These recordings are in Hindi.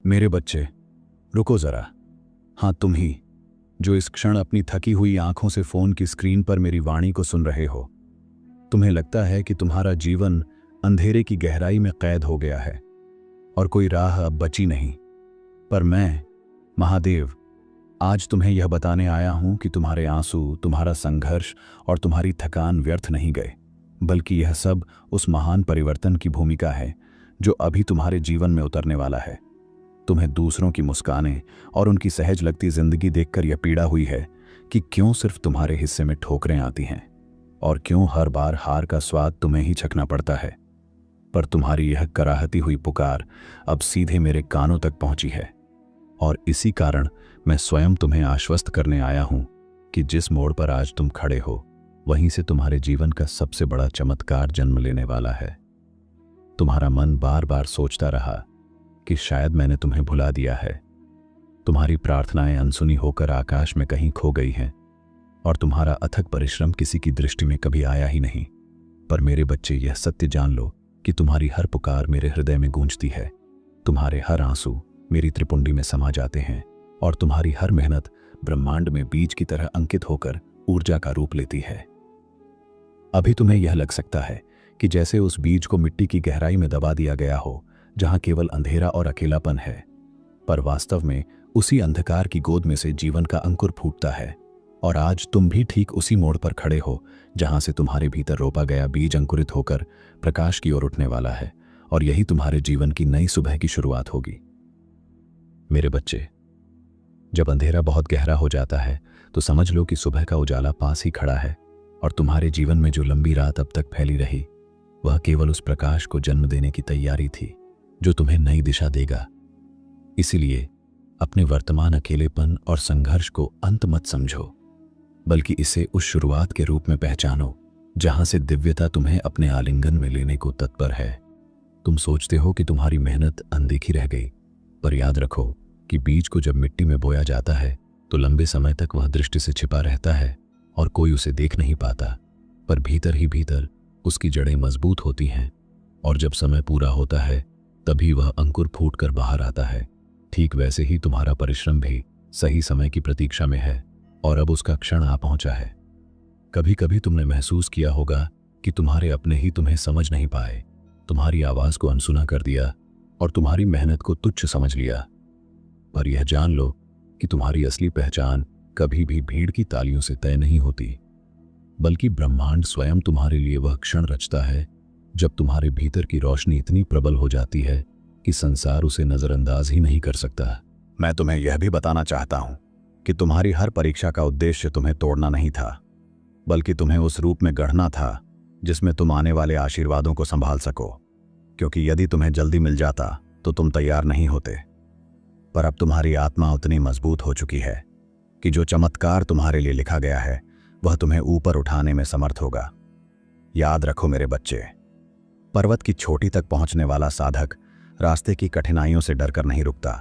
मेरे बच्चे, रुको जरा। हाँ, तुम ही जो इस क्षण अपनी थकी हुई आंखों से फोन की स्क्रीन पर मेरी वाणी को सुन रहे हो। तुम्हें लगता है कि तुम्हारा जीवन अंधेरे की गहराई में कैद हो गया है और कोई राह अब बची नहीं। पर मैं, महादेव, आज तुम्हें यह बताने आया हूं कि तुम्हारे आंसू, तुम्हारा संघर्ष और तुम्हारी थकान व्यर्थ नहीं गए, बल्कि यह सब उस महान परिवर्तन की भूमिका है जो अभी तुम्हारे जीवन में उतरने वाला है। तुम्हें दूसरों की मुस्कानें और उनकी सहज लगती जिंदगी देखकर यह पीड़ा हुई है कि क्यों सिर्फ तुम्हारे हिस्से में ठोकरें आती हैं और क्यों हर बार हार का स्वाद तुम्हें ही चखना पड़ता है। पर तुम्हारी यह कराहती हुई पुकार अब सीधे मेरे कानों तक पहुंची है और इसी कारण मैं स्वयं तुम्हें आश्वस्त करने आया हूं कि जिस मोड़ पर आज तुम खड़े हो, वहीं से तुम्हारे जीवन का सबसे बड़ा चमत्कार जन्म लेने वाला है। तुम्हारा मन बार बार सोचता रहा कि शायद मैंने तुम्हें भुला दिया है। तुम्हारी प्रार्थनाएं अनसुनी होकर आकाश में कहीं खो गई हैं और तुम्हारा अथक परिश्रम किसी की दृष्टि में कभी आया ही नहीं। पर मेरे बच्चे, यह सत्य जान लो कि तुम्हारी हर पुकार मेरे हृदय में गूंजती है। तुम्हारे हर आंसू मेरी त्रिपुंडी में समा जाते हैं और तुम्हारी हर मेहनत ब्रह्मांड में बीज की तरह अंकित होकर ऊर्जा का रूप लेती है। अभी तुम्हें यह लग सकता है कि जैसे उस बीज को मिट्टी की गहराई में दबा दिया गया हो, जहां केवल अंधेरा और अकेलापन है। पर वास्तव में उसी अंधकार की गोद में से जीवन का अंकुर फूटता है और आज तुम भी ठीक उसी मोड़ पर खड़े हो जहां से तुम्हारे भीतर रोपा गया बीज अंकुरित होकर प्रकाश की ओर उठने वाला है और यही तुम्हारे जीवन की नई सुबह की शुरुआत होगी। मेरे बच्चे, जब अंधेरा बहुत गहरा हो जाता है तो समझ लो कि सुबह का उजाला पास ही खड़ा है और तुम्हारे जीवन में जो लंबी रात अब तक फैली रही, वह केवल उस प्रकाश को जन्म देने की तैयारी थी जो तुम्हें नई दिशा देगा। इसीलिए अपने वर्तमान अकेलेपन और संघर्ष को अंत मत समझो, बल्कि इसे उस शुरुआत के रूप में पहचानो जहां से दिव्यता तुम्हें अपने आलिंगन में लेने को तत्पर है। तुम सोचते हो कि तुम्हारी मेहनत अनदेखी रह गई, पर याद रखो कि बीज को जब मिट्टी में बोया जाता है तो लंबे समय तक वह दृष्टि से छिपा रहता है और कोई उसे देख नहीं पाता, पर भीतर ही भीतर उसकी जड़ें मजबूत होती हैं और जब समय पूरा होता है तभी वह अंकुर फूटकर बाहर आता है। ठीक वैसे ही तुम्हारा परिश्रम भी सही समय की प्रतीक्षा में है और अब उसका क्षण आ पहुंचा है। कभी कभी तुमने महसूस किया होगा कि तुम्हारे अपने ही तुम्हें समझ नहीं पाए, तुम्हारी आवाज को अनसुना कर दिया और तुम्हारी मेहनत को तुच्छ समझ लिया। पर यह जान लो कि तुम्हारी असली पहचान कभी भी भीड़ की तालियों से तय नहीं होती, बल्कि ब्रह्मांड स्वयं तुम्हारे लिए वह क्षण रचता है जब तुम्हारे भीतर की रोशनी इतनी प्रबल हो जाती है कि संसार उसे नजरअंदाज ही नहीं कर सकता। मैं तुम्हें यह भी बताना चाहता हूं कि तुम्हारी हर परीक्षा का उद्देश्य तुम्हें तोड़ना नहीं था, बल्कि तुम्हें उस रूप में गढ़ना था जिसमें तुम आने वाले आशीर्वादों को संभाल सको। क्योंकि यदि तुम्हें जल्दी मिल जाता तो तुम तैयार नहीं होते। पर अब तुम्हारी आत्मा उतनी मजबूत हो चुकी है कि जो चमत्कार तुम्हारे लिए लिखा गया है वह तुम्हें ऊपर उठाने में समर्थ होगा। याद रखो मेरे बच्चे, पर्वत की चोटी तक पहुंचने वाला साधक रास्ते की कठिनाइयों से डरकर नहीं रुकता।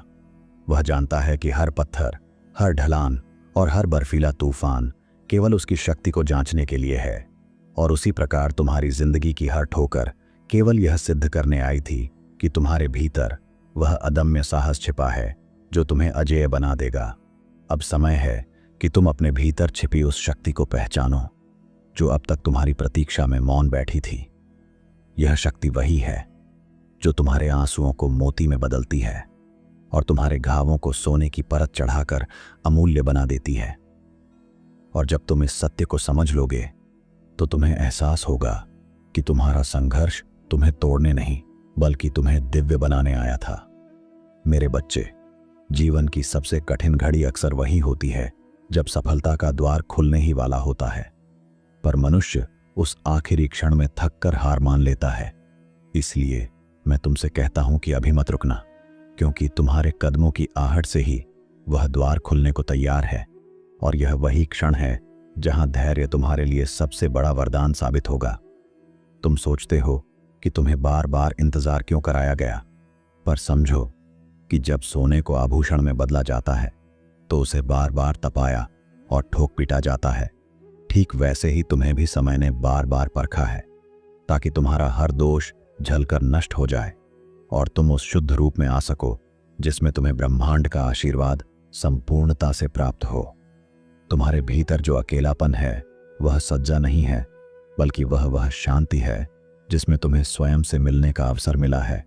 वह जानता है कि हर पत्थर, हर ढलान और हर बर्फीला तूफान केवल उसकी शक्ति को जांचने के लिए है। और उसी प्रकार तुम्हारी जिंदगी की हर ठोकर केवल यह सिद्ध करने आई थी कि तुम्हारे भीतर वह अदम्य साहस छिपा है जो तुम्हें अजेय बना देगा। अब समय है कि तुम अपने भीतर छिपी उस शक्ति को पहचानो जो अब तक तुम्हारी प्रतीक्षा में मौन बैठी थी। यह शक्ति वही है जो तुम्हारे आंसुओं को मोती में बदलती है और तुम्हारे घावों को सोने की परत चढ़ाकर अमूल्य बना देती है। और जब तुम इस सत्य को समझ लोगे तो तुम्हें एहसास होगा कि तुम्हारा संघर्ष तुम्हें तोड़ने नहीं बल्कि तुम्हें दिव्य बनाने आया था। मेरे बच्चे, जीवन की सबसे कठिन घड़ी अक्सर वही होती है जब सफलता का द्वार खुलने ही वाला होता है, पर मनुष्य उस आखिरी क्षण में थक कर हार मान लेता है। इसलिए मैं तुमसे कहता हूं कि अभी मत रुकना, क्योंकि तुम्हारे कदमों की आहट से ही वह द्वार खुलने को तैयार है और यह वही क्षण है जहां धैर्य तुम्हारे लिए सबसे बड़ा वरदान साबित होगा। तुम सोचते हो कि तुम्हें बार बार इंतजार क्यों कराया गया, पर समझो कि जब सोने को आभूषण में बदला जाता है तो उसे बार बार तपाया और ठोक पीटा जाता है। ठीक वैसे ही तुम्हें भी समय ने बार बार परखा है ताकि तुम्हारा हर दोष झलकर नष्ट हो जाए और तुम उस शुद्ध रूप में आ सको जिसमें तुम्हें ब्रह्मांड का आशीर्वाद संपूर्णता से प्राप्त हो। तुम्हारे भीतर जो अकेलापन है वह सज्जा नहीं है, बल्कि वह शांति है जिसमें तुम्हें स्वयं से मिलने का अवसर मिला है।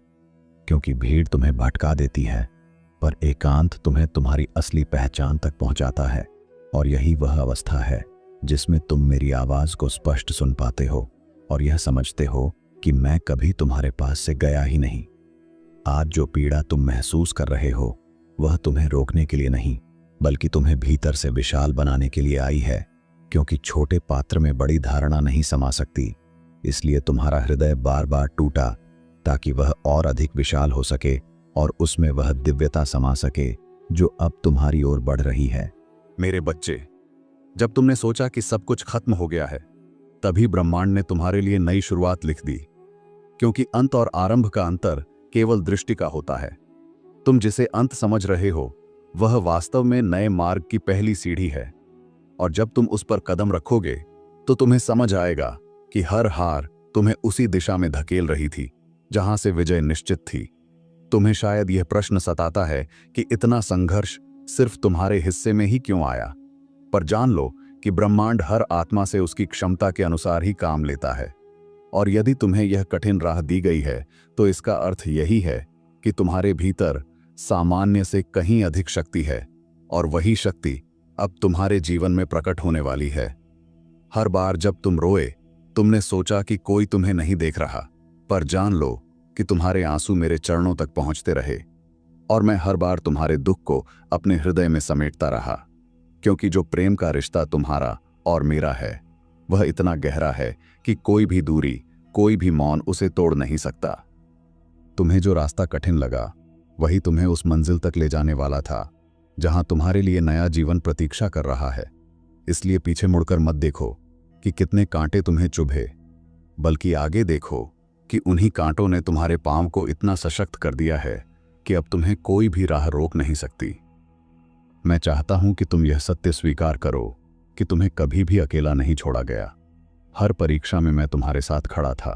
क्योंकि भीड़ तुम्हें भटका देती है, पर एकांत तुम्हें तुम्हारी असली पहचान तक पहुंचाता है। और यही वह अवस्था है जिसमें तुम मेरी आवाज को स्पष्ट सुन पाते हो और यह समझते हो कि मैं कभी तुम्हारे पास से गया ही नहीं। आज जो पीड़ा तुम महसूस कर रहे हो वह तुम्हें रोकने के लिए नहीं, बल्कि तुम्हें भीतर से विशाल बनाने के लिए आई है। क्योंकि छोटे पात्र में बड़ी धारणा नहीं समा सकती, इसलिए तुम्हारा हृदय बार बार टूटा ताकि वह और अधिक विशाल हो सके और उसमें वह दिव्यता समा सके जो अब तुम्हारी ओर बढ़ रही है। मेरे बच्चे, जब तुमने सोचा कि सब कुछ खत्म हो गया है, तभी ब्रह्मांड ने तुम्हारे लिए नई शुरुआत लिख दी। क्योंकि अंत और आरंभ का अंतर केवल दृष्टि का होता है। तुम जिसे अंत समझ रहे हो वह वास्तव में नए मार्ग की पहली सीढ़ी है। और जब तुम उस पर कदम रखोगे तो तुम्हें समझ आएगा कि हर हार तुम्हें उसी दिशा में धकेल रही थी जहां से विजय निश्चित थी। तुम्हें शायद यह प्रश्न सताता है कि इतना संघर्ष सिर्फ तुम्हारे हिस्से में ही क्यों आया, पर जान लो कि ब्रह्मांड हर आत्मा से उसकी क्षमता के अनुसार ही काम लेता है। और यदि तुम्हें यह कठिन राह दी गई है तो इसका अर्थ यही है कि तुम्हारे भीतर सामान्य से कहीं अधिक शक्ति है, और वही शक्ति अब तुम्हारे जीवन में प्रकट होने वाली है। हर बार जब तुम रोए, तुमने सोचा कि कोई तुम्हें नहीं देख रहा, पर जान लो कि तुम्हारे आंसू मेरे चरणों तक पहुंचते रहे, और मैं हर बार तुम्हारे दुख को अपने हृदय में समेटता रहा। क्योंकि जो प्रेम का रिश्ता तुम्हारा और मेरा है वह इतना गहरा है कि कोई भी दूरी, कोई भी मौन उसे तोड़ नहीं सकता। तुम्हें जो रास्ता कठिन लगा वही तुम्हें उस मंजिल तक ले जाने वाला था जहां तुम्हारे लिए नया जीवन प्रतीक्षा कर रहा है। इसलिए पीछे मुड़कर मत देखो कि कितने कांटे तुम्हें चुभे, बल्कि आगे देखो कि उन्हीं कांटों ने तुम्हारे पांव को इतना सशक्त कर दिया है कि अब तुम्हें कोई भी राह रोक नहीं सकती। मैं चाहता हूं कि तुम यह सत्य स्वीकार करो कि तुम्हें कभी भी अकेला नहीं छोड़ा गया। हर परीक्षा में मैं तुम्हारे साथ खड़ा था।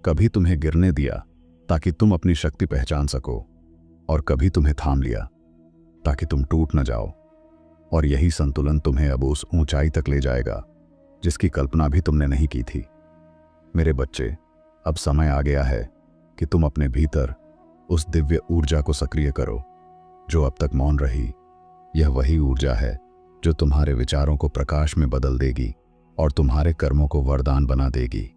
कभी तुम्हें गिरने दिया ताकि तुम अपनी शक्ति पहचान सको, और कभी तुम्हें थाम लिया ताकि तुम टूट न जाओ। और यही संतुलन तुम्हें अब उस ऊंचाई तक ले जाएगा जिसकी कल्पना भी तुमने नहीं की थी। मेरे बच्चे, अब समय आ गया है कि तुम अपने भीतर उस दिव्य ऊर्जा को सक्रिय करो जो अब तक मौन रही। यह वही ऊर्जा है जो तुम्हारे विचारों को प्रकाश में बदल देगी और तुम्हारे कर्मों को वरदान बना देगी।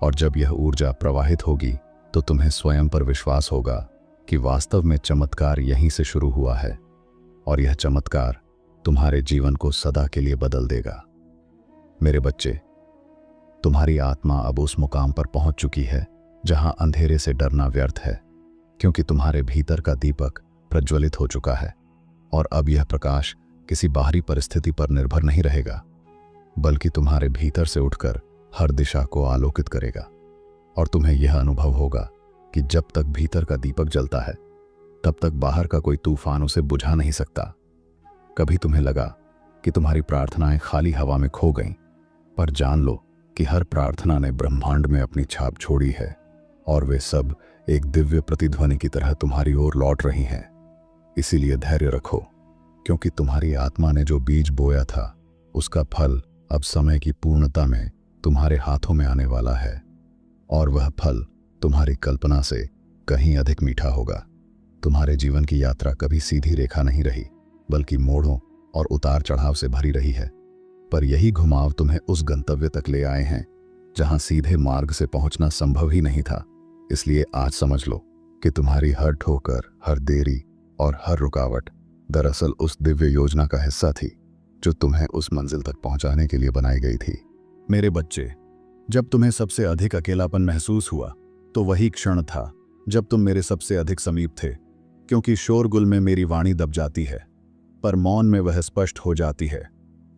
और जब यह ऊर्जा प्रवाहित होगी तो तुम्हें स्वयं पर विश्वास होगा कि वास्तव में चमत्कार यहीं से शुरू हुआ है, और यह चमत्कार तुम्हारे जीवन को सदा के लिए बदल देगा। मेरे बच्चे, तुम्हारी आत्मा अब उस मुकाम पर पहुंच चुकी है जहां अंधेरे से डरना व्यर्थ है, क्योंकि तुम्हारे भीतर का दीपक प्रज्वलित हो चुका है। और अब यह प्रकाश किसी बाहरी परिस्थिति पर निर्भर नहीं रहेगा, बल्कि तुम्हारे भीतर से उठकर हर दिशा को आलोकित करेगा। और तुम्हें यह अनुभव होगा कि जब तक भीतर का दीपक जलता है तब तक बाहर का कोई तूफान उसे बुझा नहीं सकता। कभी तुम्हें लगा कि तुम्हारी प्रार्थनाएं खाली हवा में खो गईं, पर जान लो कि हर प्रार्थना ने ब्रह्मांड में अपनी छाप छोड़ी है, और वे सब एक दिव्य प्रतिध्वनि की तरह तुम्हारी ओर लौट रही हैं। इसीलिए धैर्य रखो, क्योंकि तुम्हारी आत्मा ने जो बीज बोया था उसका फल अब समय की पूर्णता में तुम्हारे हाथों में आने वाला है, और वह फल तुम्हारी कल्पना से कहीं अधिक मीठा होगा। तुम्हारे जीवन की यात्रा कभी सीधी रेखा नहीं रही, बल्कि मोड़ों और उतार चढ़ाव से भरी रही है। पर यही घुमाव तुम्हें उस गंतव्य तक ले आए हैं जहां सीधे मार्ग से पहुंचना संभव ही नहीं था। इसलिए आज समझ लो कि तुम्हारी हर ठोकर, हर देरी और हर रुकावट दरअसल उस दिव्य योजना का हिस्सा थी जो तुम्हें उस मंजिल तक पहुंचाने के लिए बनाई गई थी। मेरे बच्चे, जब तुम्हें सबसे अधिक अकेलापन महसूस हुआ तो वही क्षण था जब तुम मेरे सबसे अधिक समीप थे। क्योंकि शोरगुल में मेरी वाणी दब जाती है, पर मौन में वह स्पष्ट हो जाती है।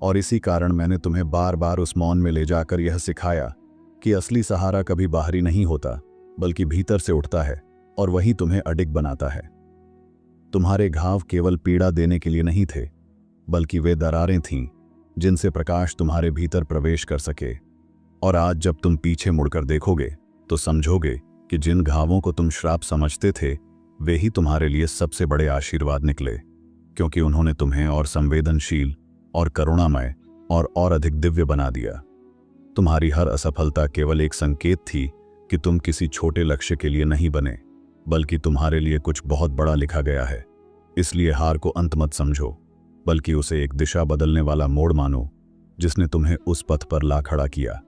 और इसी कारण मैंने तुम्हें बार बार उस मौन में ले जाकर यह सिखाया कि असली सहारा कभी बाहरी नहीं होता, बल्कि भीतर से उठता है, और वही तुम्हें अडिग बनाता है। तुम्हारे घाव केवल पीड़ा देने के लिए नहीं थे, बल्कि वे दरारें थीं जिनसे प्रकाश तुम्हारे भीतर प्रवेश कर सके। और आज जब तुम पीछे मुड़कर देखोगे तो समझोगे कि जिन घावों को तुम श्राप समझते थे वे ही तुम्हारे लिए सबसे बड़े आशीर्वाद निकले, क्योंकि उन्होंने तुम्हें और संवेदनशील और करुणामय और अधिक दिव्य बना दिया। तुम्हारी हर असफलता केवल एक संकेत थी कि तुम किसी छोटे लक्ष्य के लिए नहीं बने, बल्कि तुम्हारे लिए कुछ बहुत बड़ा लिखा गया है। इसलिए हार को अंत मत समझो, बल्कि उसे एक दिशा बदलने वाला मोड़ मानो, जिसने तुम्हें उस पथ पर ला खड़ा किया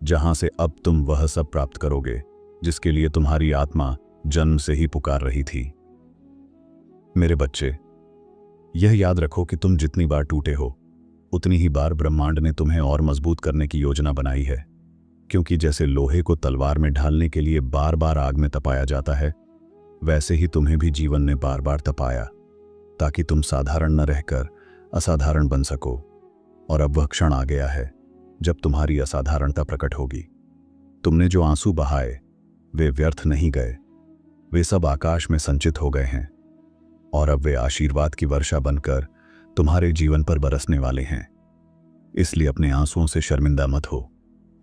जहां से अब तुम वह सब प्राप्त करोगे जिसके लिए तुम्हारी आत्मा जन्म से ही पुकार रही थी। मेरे बच्चे, यह याद रखो कि तुम जितनी बार टूटे हो, उतनी ही बार ब्रह्मांड ने तुम्हें और मजबूत करने की योजना बनाई है। क्योंकि जैसे लोहे को तलवार में ढालने के लिए बार बार आग में तपाया जाता है, वैसे ही तुम्हें भी जीवन ने बार बार तपाया, ताकि तुम साधारण न रहकर असाधारण बन सको। और अब वह क्षण आ गया है जब तुम्हारी असाधारणता प्रकट होगी। तुमने जो आंसू बहाए वे व्यर्थ नहीं गए, वे सब आकाश में संचित हो गए हैं और अब वे आशीर्वाद की वर्षा बनकर तुम्हारे जीवन पर बरसने वाले हैं। इसलिए अपने आंसुओं से शर्मिंदा मत हो,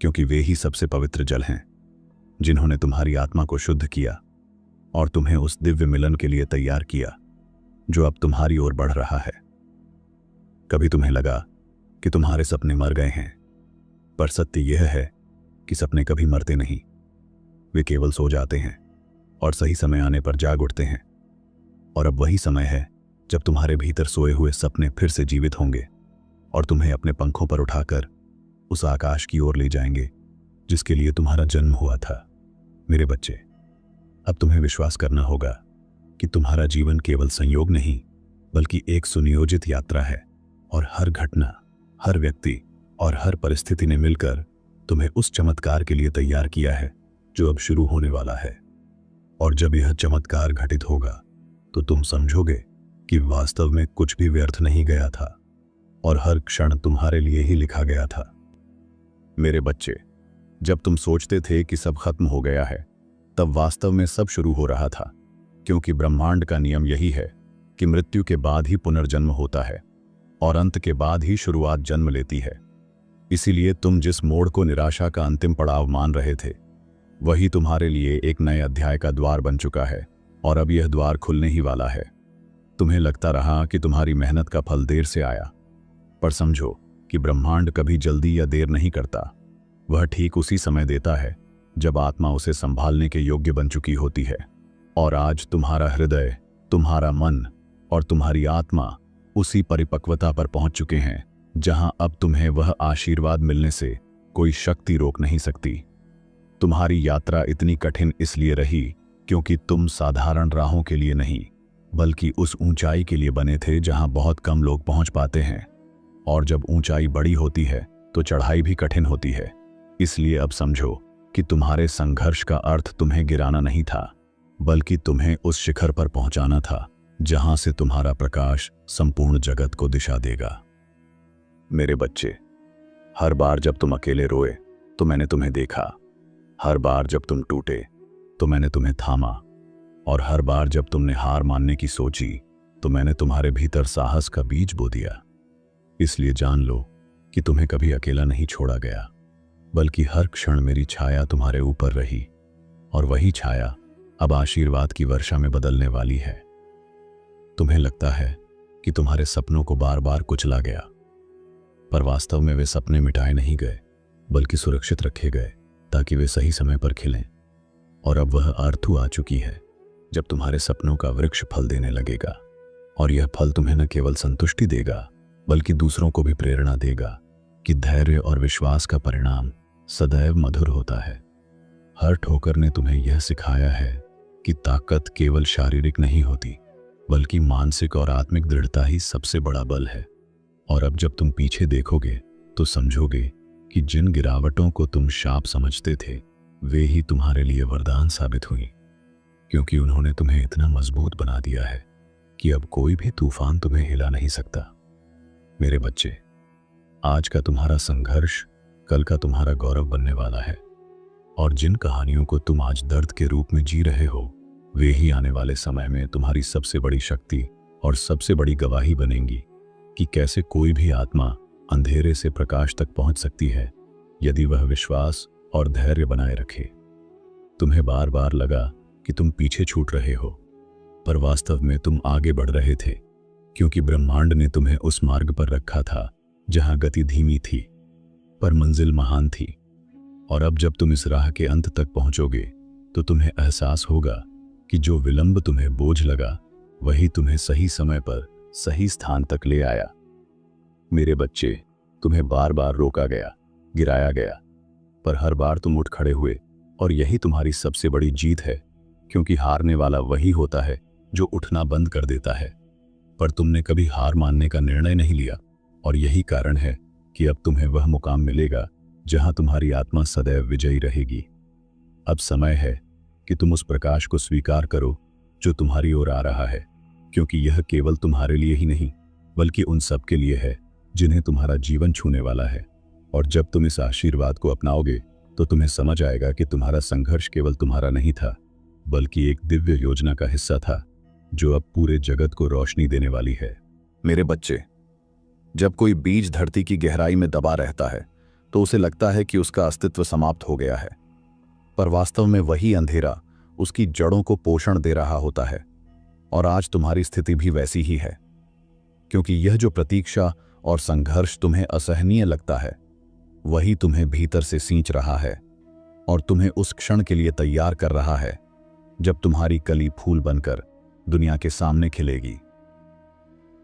क्योंकि वे ही सबसे पवित्र जल हैं जिन्होंने तुम्हारी आत्मा को शुद्ध किया और तुम्हें उस दिव्य मिलन के लिए तैयार किया जो अब तुम्हारी ओर बढ़ रहा है। कभी तुम्हें लगा कि तुम्हारे सपने मर गए हैं, पर सत्य यह है कि सपने कभी मरते नहीं, वे केवल सो जाते हैं और सही समय आने पर जाग उठते हैं। और अब वही समय है जब तुम्हारे भीतर सोए हुए सपने फिर से जीवित होंगे और तुम्हें अपने पंखों पर उठाकर उस आकाश की ओर ले जाएंगे जिसके लिए तुम्हारा जन्म हुआ था। मेरे बच्चे, अब तुम्हें विश्वास करना होगा कि तुम्हारा जीवन केवल संयोग नहीं, बल्कि एक सुनियोजित यात्रा है और हर घटना, हर व्यक्ति और हर परिस्थिति ने मिलकर तुम्हें उस चमत्कार के लिए तैयार किया है जो अब शुरू होने वाला है। और जब यह चमत्कार घटित होगा तो तुम समझोगे कि वास्तव में कुछ भी व्यर्थ नहीं गया था और हर क्षण तुम्हारे लिए ही लिखा गया था। मेरे बच्चे, जब तुम सोचते थे कि सब खत्म हो गया है, तब वास्तव में सब शुरू हो रहा था, क्योंकि ब्रह्मांड का नियम यही है कि मृत्यु के बाद ही पुनर्जन्म होता है और अंत के बाद ही शुरुआत जन्म लेती है। इसीलिए तुम जिस मोड़ को निराशा का अंतिम पड़ाव मान रहे थे, वही तुम्हारे लिए एक नए अध्याय का द्वार बन चुका है और अब यह द्वार खुलने ही वाला है। तुम्हें लगता रहा कि तुम्हारी मेहनत का फल देर से आया, पर समझो कि ब्रह्मांड कभी जल्दी या देर नहीं करता। वह ठीक उसी समय देता है जब आत्मा उसे संभालने के योग्य बन चुकी होती है। और आज तुम्हारा हृदय, तुम्हारा मन और तुम्हारी आत्मा उसी परिपक्वता पर पहुंच चुके हैं जहां अब तुम्हें वह आशीर्वाद मिलने से कोई शक्ति रोक नहीं सकती। तुम्हारी यात्रा इतनी कठिन इसलिए रही क्योंकि तुम साधारण राहों के लिए नहीं, बल्कि उस ऊंचाई के लिए बने थे जहां बहुत कम लोग पहुंच पाते हैं। और जब ऊंचाई बड़ी होती है तो चढ़ाई भी कठिन होती है। इसलिए अब समझो कि तुम्हारे संघर्ष का अर्थ तुम्हें गिराना नहीं था, बल्कि तुम्हें उस शिखर पर पहुंचाना था जहां से तुम्हारा प्रकाश संपूर्ण जगत को दिशा देगा। मेरे बच्चे, हर बार जब तुम अकेले रोए तो मैंने तुम्हें देखा, हर बार जब तुम टूटे तो मैंने तुम्हें थामा, और हर बार जब तुमने हार मानने की सोची तो मैंने तुम्हारे भीतर साहस का बीज बो दिया। इसलिए जान लो कि तुम्हें कभी अकेला नहीं छोड़ा गया, बल्कि हर क्षण मेरी छाया तुम्हारे ऊपर रही, और वही छाया अब आशीर्वाद की वर्षा में बदलने वाली है। तुम्हें लगता है कि तुम्हारे सपनों को बार बार कुचला गया, पर वास्तव में वे सपने मिटाए नहीं गए, बल्कि सुरक्षित रखे गए ताकि वे सही समय पर खिलें। और अब वह आरथू आ चुकी है जब तुम्हारे सपनों का वृक्ष फल देने लगेगा, और यह फल तुम्हें न केवल संतुष्टि देगा, बल्कि दूसरों को भी प्रेरणा देगा कि धैर्य और विश्वास का परिणाम सदैव मधुर होता है। हर ठोकर ने तुम्हें यह सिखाया है कि ताकत केवल शारीरिक नहीं होती, बल्कि मानसिक और आत्मिक दृढ़ता ही सबसे बड़ा बल है। और अब जब तुम पीछे देखोगे तो समझोगे कि जिन गिरावटों को तुम शाप समझते थे, वे ही तुम्हारे लिए वरदान साबित हुई, क्योंकि उन्होंने तुम्हें इतना मजबूत बना दिया है कि अब कोई भी तूफान तुम्हें हिला नहीं सकता। मेरे बच्चे, आज का तुम्हारा संघर्ष कल का तुम्हारा गौरव बनने वाला है, और जिन कहानियों को तुम आज दर्द के रूप में जी रहे हो, वे ही आने वाले समय में तुम्हारी सबसे बड़ी शक्ति और सबसे बड़ी गवाही बनेंगी कि कैसे कोई भी आत्मा अंधेरे से प्रकाश तक पहुंच सकती है यदि वह विश्वास और धैर्य बनाए रखे। तुम्हें बार बार लगा कि तुम पीछे छूट रहे हो, पर वास्तव में तुम आगे बढ़ रहे थे, क्योंकि ब्रह्मांड ने तुम्हें उस मार्ग पर रखा था जहां गति धीमी थी पर मंजिल महान थी। और अब जब तुम इस राह के अंत तक पहुंचोगे तो तुम्हें एहसास होगा कि जो विलंब तुम्हें बोझ लगा वही तुम्हें सही समय पर सही स्थान तक ले आया। मेरे बच्चे, तुम्हें बार बार रोका गया, गिराया गया, पर हर बार तुम उठ खड़े हुए और यही तुम्हारी सबसे बड़ी जीत है, क्योंकि हारने वाला वही होता है जो उठना बंद कर देता है। पर तुमने कभी हार मानने का निर्णय नहीं लिया और यही कारण है कि अब तुम्हें वह मुकाम मिलेगा जहां तुम्हारी आत्मा सदैव विजयी रहेगी। अब समय है कि तुम उस प्रकाश को स्वीकार करो जो तुम्हारी ओर आ रहा है, क्योंकि यह केवल तुम्हारे लिए ही नहीं बल्कि उन सब के लिए है जिन्हें तुम्हारा जीवन छूने वाला है। और जब तुम इस आशीर्वाद को अपनाओगे तो तुम्हें समझ आएगा कि तुम्हारा संघर्ष केवल तुम्हारा नहीं था बल्कि एक दिव्य योजना का हिस्सा था जो अब पूरे जगत को रोशनी देने वाली है। मेरे बच्चे, जब कोई बीज धरती की गहराई में दबा रहता है तो उसे लगता है कि उसका अस्तित्व समाप्त हो गया है, पर वास्तव में वही अंधेरा उसकी जड़ों को पोषण दे रहा होता है। और आज तुम्हारी स्थिति भी वैसी ही है, क्योंकि यह जो प्रतीक्षा और संघर्ष तुम्हें असहनीय लगता है वही तुम्हें भीतर से सींच रहा है और तुम्हें उस क्षण के लिए तैयार कर रहा है जब तुम्हारी कली फूल बनकर दुनिया के सामने खिलेगी।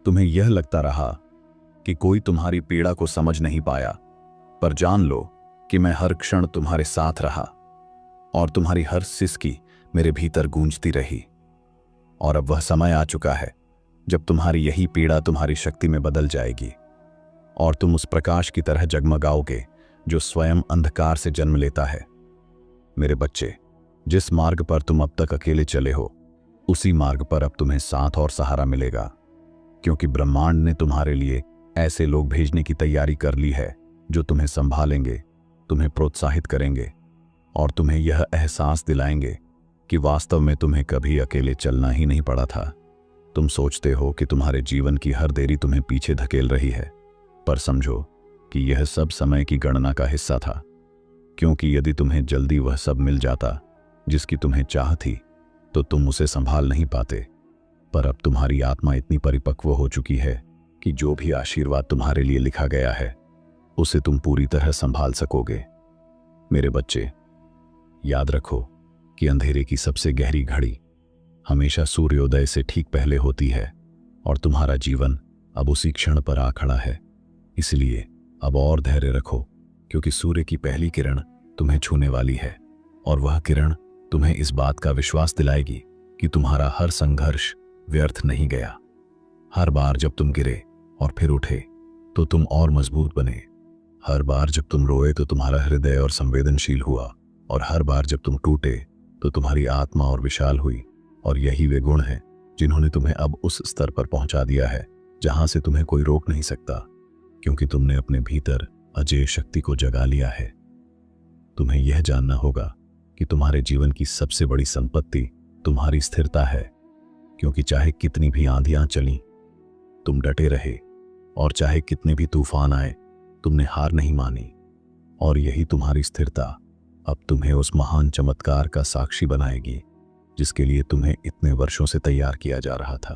तुम्हें यह लगता रहा कि कोई तुम्हारी पीड़ा को समझ नहीं पाया, पर जान लो कि मैं हर क्षण तुम्हारे साथ रहा और तुम्हारी हर सिसकी मेरे भीतर गूंजती रही। और अब वह समय आ चुका है जब तुम्हारी यही पीड़ा तुम्हारी शक्ति में बदल जाएगी और तुम उस प्रकाश की तरह जगमगाओगे जो स्वयं अंधकार से जन्म लेता है। मेरे बच्चे, जिस मार्ग पर तुम अब तक अकेले चले हो उसी मार्ग पर अब तुम्हें साथ और सहारा मिलेगा, क्योंकि ब्रह्मांड ने तुम्हारे लिए ऐसे लोग भेजने की तैयारी कर ली है जो तुम्हें संभालेंगे, तुम्हें प्रोत्साहित करेंगे और तुम्हें यह एहसास दिलाएंगे कि वास्तव में तुम्हें कभी अकेले चलना ही नहीं पड़ा था। तुम सोचते हो कि तुम्हारे जीवन की हर देरी तुम्हें पीछे धकेल रही है, पर समझो कि यह सब समय की गणना का हिस्सा था, क्योंकि यदि तुम्हें जल्दी वह सब मिल जाता जिसकी तुम्हें चाह थी तो तुम उसे संभाल नहीं पाते। पर अब तुम्हारी आत्मा इतनी परिपक्व हो चुकी है कि जो भी आशीर्वाद तुम्हारे लिए लिखा गया है उसे तुम पूरी तरह संभाल सकोगे। मेरे बच्चे, याद रखो कि अंधेरे की सबसे गहरी घड़ी हमेशा सूर्योदय से ठीक पहले होती है और तुम्हारा जीवन अब उसी क्षण पर आ खड़ा है। इसलिए अब और धैर्य रखो, क्योंकि सूर्य की पहली किरण तुम्हें छूने वाली है और वह किरण तुम्हें इस बात का विश्वास दिलाएगी कि तुम्हारा हर संघर्ष व्यर्थ नहीं गया। हर बार जब तुम गिरे और फिर उठे तो तुम और मजबूत बने। हर बार जब तुम रोए तो तुम्हारा हृदय और संवेदनशील हुआ और हर बार जब तुम टूटे तो तुम्हारी आत्मा और विशाल हुई। और यही वे गुण हैं जिन्होंने तुम्हें अब उस स्तर पर पहुंचा दिया है जहां से तुम्हें कोई रोक नहीं सकता, क्योंकि तुमने अपने भीतर अजेय शक्ति को जगा लिया है। तुम्हें यह जानना होगा कि तुम्हारे जीवन की सबसे बड़ी संपत्ति तुम्हारी स्थिरता है, क्योंकि चाहे कितनी भी आंधियां चली तुम डटे रहे और चाहे कितने भी तूफान आए तुमने हार नहीं मानी। और यही तुम्हारी स्थिरता अब तुम्हें उस महान चमत्कार का साक्षी बनाएगी जिसके लिए तुम्हें इतने वर्षों से तैयार किया जा रहा था।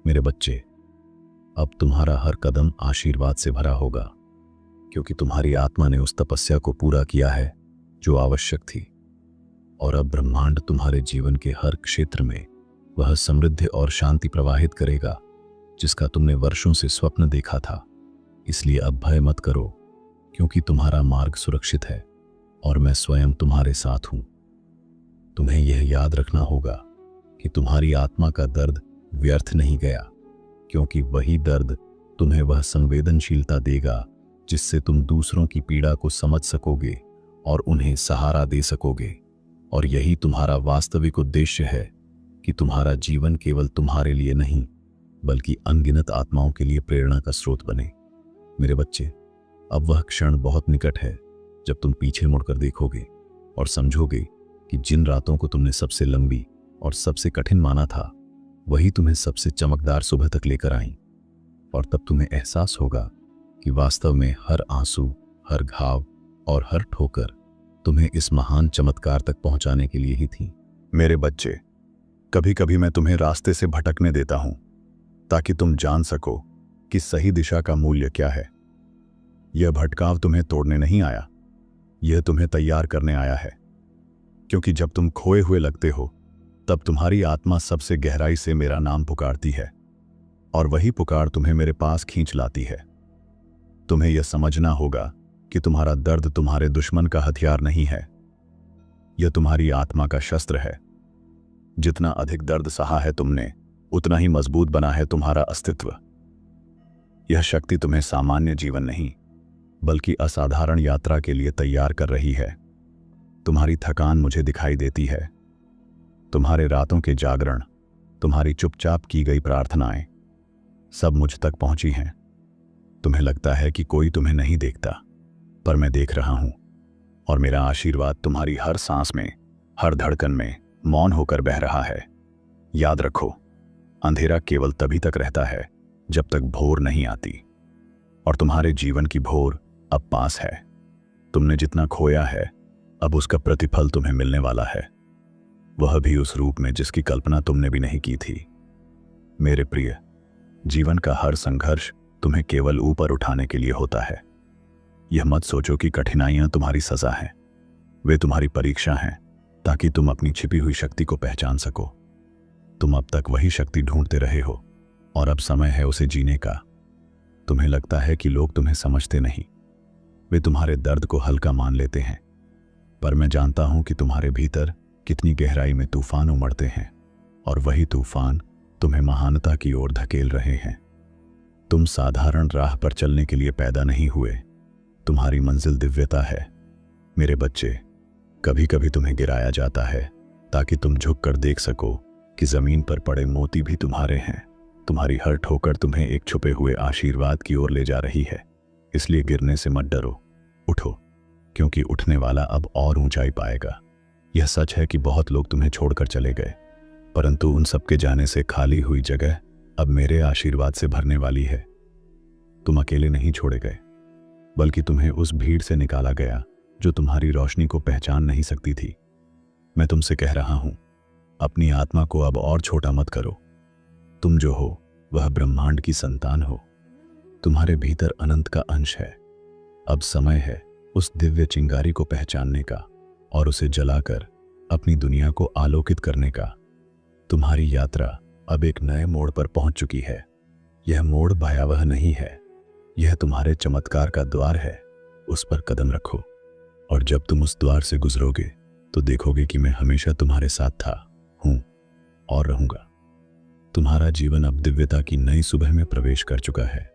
मेरे बच्चे, अब तुम्हारा हर कदम आशीर्वाद से भरा होगा, क्योंकि तुम्हारी आत्मा ने उस तपस्या को पूरा किया है जो आवश्यक थी। और अब ब्रह्मांड तुम्हारे जीवन के हर क्षेत्र में वह समृद्धि और शांति प्रवाहित करेगा जिसका तुमने वर्षों से स्वप्न देखा था। इसलिए अब भय मत करो, क्योंकि तुम्हारा मार्ग सुरक्षित है और मैं स्वयं तुम्हारे साथ हूं। तुम्हें यह याद रखना होगा कि तुम्हारी आत्मा का दर्द व्यर्थ नहीं गया, क्योंकि वही दर्द तुम्हें वह संवेदनशीलता देगा जिससे तुम दूसरों की पीड़ा को समझ सकोगे और उन्हें सहारा दे सकोगे। और यही तुम्हारा वास्तविक उद्देश्य है कि तुम्हारा जीवन केवल तुम्हारे लिए नहीं बल्कि अनगिनत आत्माओं के लिए प्रेरणा का स्रोत बने। मेरे बच्चे, अब वह क्षण बहुत निकट है जब तुम पीछे मुड़कर देखोगे और समझोगे कि जिन रातों को तुमने सबसे लंबी और सबसे कठिन माना था वही तुम्हें सबसे चमकदार सुबह तक लेकर आई। और तब तुम्हें एहसास होगा कि वास्तव में हर आंसू, हर घाव और हर ठोकर तुम्हें इस महान चमत्कार तक पहुंचाने के लिए ही थी। मेरे बच्चे, कभी कभी मैं तुम्हें रास्ते से भटकने देता हूं ताकि तुम जान सको कि सही दिशा का मूल्य क्या है। यह भटकाव तुम्हें तोड़ने नहीं आया, यह तुम्हें तैयार करने आया है। क्योंकि जब तुम खोए हुए लगते हो तब तुम्हारी आत्मा सबसे गहराई से मेरा नाम पुकारती है, और वही पुकार तुम्हें मेरे पास खींच लाती है। तुम्हें यह समझना होगा कि तुम्हारा दर्द तुम्हारे दुश्मन का हथियार नहीं है, यह तुम्हारी आत्मा का शस्त्र है। जितना अधिक दर्द सहा है तुमने, उतना ही मजबूत बना है तुम्हारा अस्तित्व। यह शक्ति तुम्हें सामान्य जीवन नहीं बल्कि असाधारण यात्रा के लिए तैयार कर रही है। तुम्हारी थकान मुझे दिखाई देती है, तुम्हारे रातों के जागरण, तुम्हारी चुपचाप की गई प्रार्थनाएं सब मुझ तक पहुंची हैं। तुम्हें लगता है कि कोई तुम्हें नहीं देखता, पर मैं देख रहा हूं, और मेरा आशीर्वाद तुम्हारी हर सांस में, हर धड़कन में मौन होकर बह रहा है। याद रखो, अंधेरा केवल तभी तक रहता है जब तक भोर नहीं आती, और तुम्हारे जीवन की भोर अब पास है। तुमने जितना खोया है, अब उसका प्रतिफल तुम्हें मिलने वाला है, वह भी उस रूप में जिसकी कल्पना तुमने भी नहीं की थी। मेरे प्रिय, जीवन का हर संघर्ष तुम्हें केवल ऊपर उठाने के लिए होता है। यह मत सोचो कि कठिनाइयां तुम्हारी सजा हैं, वे तुम्हारी परीक्षा हैं, ताकि तुम अपनी छिपी हुई शक्ति को पहचान सको। तुम अब तक वही शक्ति ढूंढते रहे हो, और अब समय है उसे जीने का। तुम्हें लगता है कि लोग तुम्हें समझते नहीं, वे तुम्हारे दर्द को हल्का मान लेते हैं, पर मैं जानता हूं कि तुम्हारे भीतर कितनी गहराई में तूफान उमड़ते हैं, और वही तूफान तुम्हें महानता की ओर धकेल रहे हैं। तुम साधारण राह पर चलने के लिए पैदा नहीं हुए, तुम्हारी मंजिल दिव्यता है। मेरे बच्चे, कभी कभी तुम्हें गिराया जाता है ताकि तुम झुककर देख सको कि जमीन पर पड़े मोती भी तुम्हारे हैं। तुम्हारी हर ठोकर तुम्हें एक छुपे हुए आशीर्वाद की ओर ले जा रही है। इसलिए गिरने से मत डरो, उठो, क्योंकि उठने वाला अब और ऊंचाई पाएगा। यह सच है कि बहुत लोग तुम्हें छोड़कर चले गए, परंतु उन सबके जाने से खाली हुई जगह अब मेरे आशीर्वाद से भरने वाली है। तुम अकेले नहीं छोड़े गए, बल्कि तुम्हें उस भीड़ से निकाला गया जो तुम्हारी रोशनी को पहचान नहीं सकती थी। मैं तुमसे कह रहा हूं, अपनी आत्मा को अब और छोटा मत करो। तुम जो हो वह ब्रह्मांड की संतान हो, तुम्हारे भीतर अनंत का अंश है। अब समय है उस दिव्य चिंगारी को पहचानने का और उसे जलाकर अपनी दुनिया को आलोकित करने का। तुम्हारी यात्रा अब एक नए मोड़ पर पहुंच चुकी है। यह मोड़ भयावह नहीं है, यह तुम्हारे चमत्कार का द्वार है। उस पर कदम रखो, और जब तुम उस द्वार से गुजरोगे तो देखोगे कि मैं हमेशा तुम्हारे साथ था, हूं और रहूंगा। तुम्हारा जीवन अब दिव्यता की नई सुबह में प्रवेश कर चुका है।